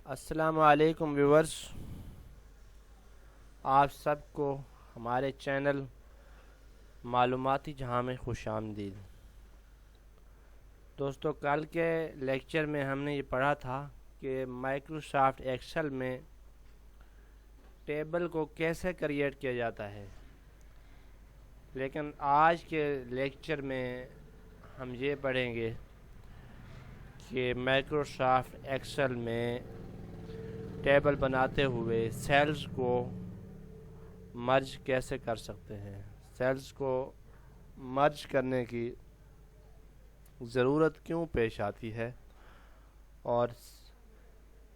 السلام علیکم ویورز، آپ سب کو ہمارے چینل معلوماتی جہاں میں خوش آمدید۔ دوستو، کل کے لیکچر میں ہم نے یہ پڑھا تھا کہ مائکروسافٹ ایکسل میں ٹیبل کو کیسے کریٹ کیا جاتا ہے، لیکن آج کے لیکچر میں ہم یہ پڑھیں گے کہ مائکروسافٹ ایکسل میں ٹیبل بناتے ہوئے سیلز کو مرج کیسے کر سکتے ہیں، سیلز کو مرج کرنے کی ضرورت کیوں پیش آتی ہے، اور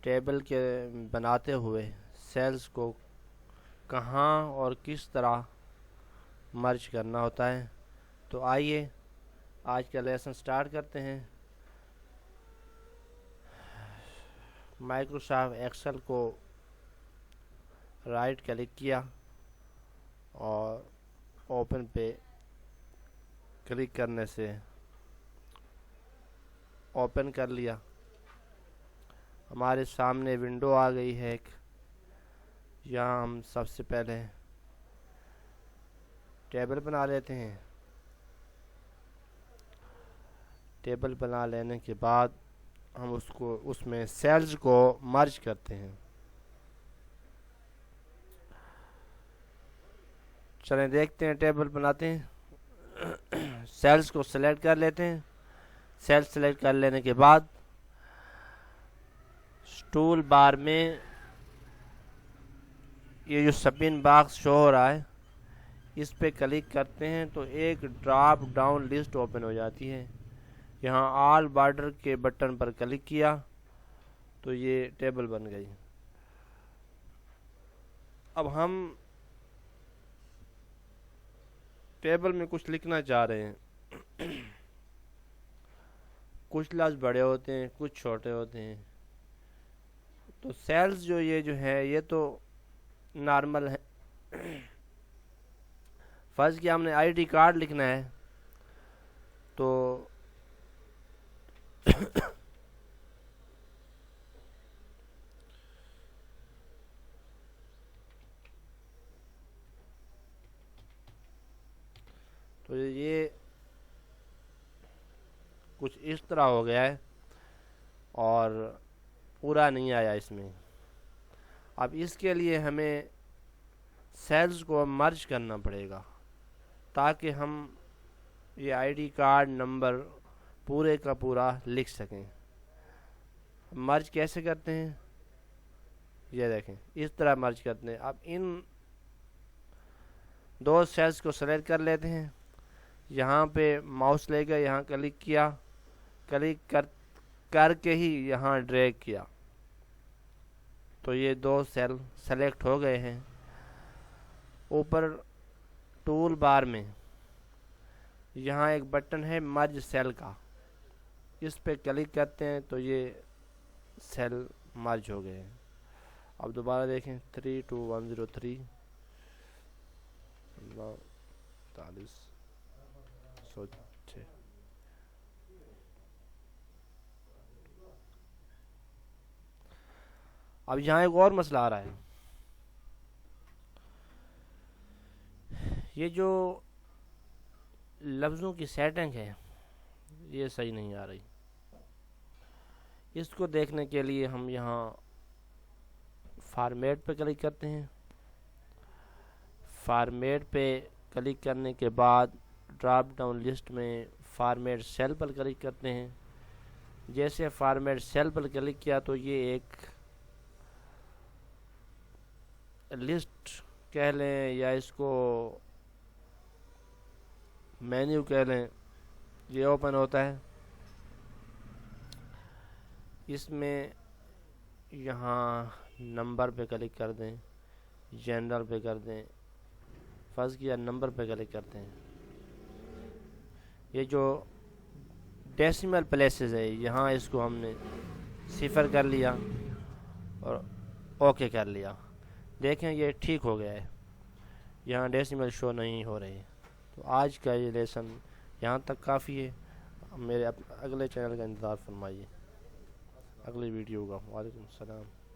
ٹیبل کے بناتے ہوئے سیلز کو کہاں اور کس طرح مرج کرنا ہوتا ہے۔ تو آئیے آج کا لیسن سٹارٹ کرتے ہیں۔ مائکروسافٹ ایکسل کو رائٹ کلک کیا اور اوپن پہ کلک کرنے سے اوپن کر لیا۔ ہمارے سامنے ونڈو آ گئی ہے ایک۔ یہاں ہم سب سے پہلے ٹیبل بنا لیتے ہیں۔ ٹیبل بنا لینے کے بعد ہم اس میں سیلز کو مرج کرتے ہیں۔ چلیں دیکھتے ہیں، ٹیبل بناتے ہیں۔ سیلز کو سلیکٹ کر لیتے ہیں۔ سیل سلیکٹ کر لینے کے بعد ٹول بار میں یہ جو سپن باکس شو ہو رہا ہے، اس پہ کلک کرتے ہیں تو ایک ڈراپ ڈاؤن لسٹ اوپن ہو جاتی ہے۔ یہاں آل بارڈر کے بٹن پر کلک کیا تو یہ ٹیبل بن گئی۔ اب ہم ٹیبل میں کچھ لکھنا چاہ رہے ہیں۔ کچھ لفظ بڑے ہوتے ہیں، کچھ چھوٹے ہوتے ہیں۔ تو سیلز جو ہے یہ تو نارمل ہے۔ فرض کیا ہم نے آئی ڈی کارڈ لکھنا ہے تو یہ کچھ اس طرح ہو گیا ہے اور پورا نہیں آیا اس میں۔ اب اس کے لیے ہمیں سیلز کو مرج کرنا پڑے گا تاکہ ہم یہ آئی ڈی کارڈ نمبر پورے کا پورا لکھ سکیں۔ مرج کیسے کرتے ہیں، یہ دیکھیں، اس طرح مرج کرتے ہیں۔ اب ان دو سیلز کو سلیکٹ کر لیتے ہیں۔ یہاں پہ ماؤس لے گئے، یہاں کلک کیا، کلک کر کے ہی یہاں ڈریگ کیا تو یہ دو سیل سلیکٹ ہو گئے ہیں۔ اوپر ٹول بار میں یہاں ایک بٹن ہے مرج سیل کا، اس پہ کلک کرتے ہیں تو یہ سیل مرج ہو گئے ہیں۔ اب دوبارہ دیکھیں، 32103 43 106۔ اب یہاں ایک اور مسئلہ آ رہا ہے، یہ جو لفظوں کی سیٹنگ ہے یہ صحیح نہیں آ رہی۔ اس کو دیکھنے کے لیے ہم یہاں فارمیٹ پہ کلک کرتے ہیں۔ فارمیٹ پہ کلک کرنے کے بعد ڈراپ ڈاؤن لسٹ میں فارمیٹ سیل پر کلک کرتے ہیں۔ جیسے فارمیٹ سیل پر کلک کیا تو یہ ایک لسٹ کہہ لیں یا اس کو مینیو کہہ لیں، یہ اوپن ہوتا ہے۔ اس میں یہاں نمبر پہ کلک کر دیں، جنرل پہ کر دیں، فرض کیا نمبر پہ کلک کرتے ہیں۔ یہ جو ڈیسیمل پلیسز ہے یہاں اس کو ہم نے 0 کر لیا اور اوکے کر لیا۔ دیکھیں یہ ٹھیک ہو گیا ہے، یہاں ڈیسیمل شو نہیں ہو رہی۔ تو آج کا یہ لیسن یہاں تک کافی ہے۔ میرے اگلے چینل کا انتظار فرمائیے۔ اگلی ویڈیو کا. وعلیکم السلام.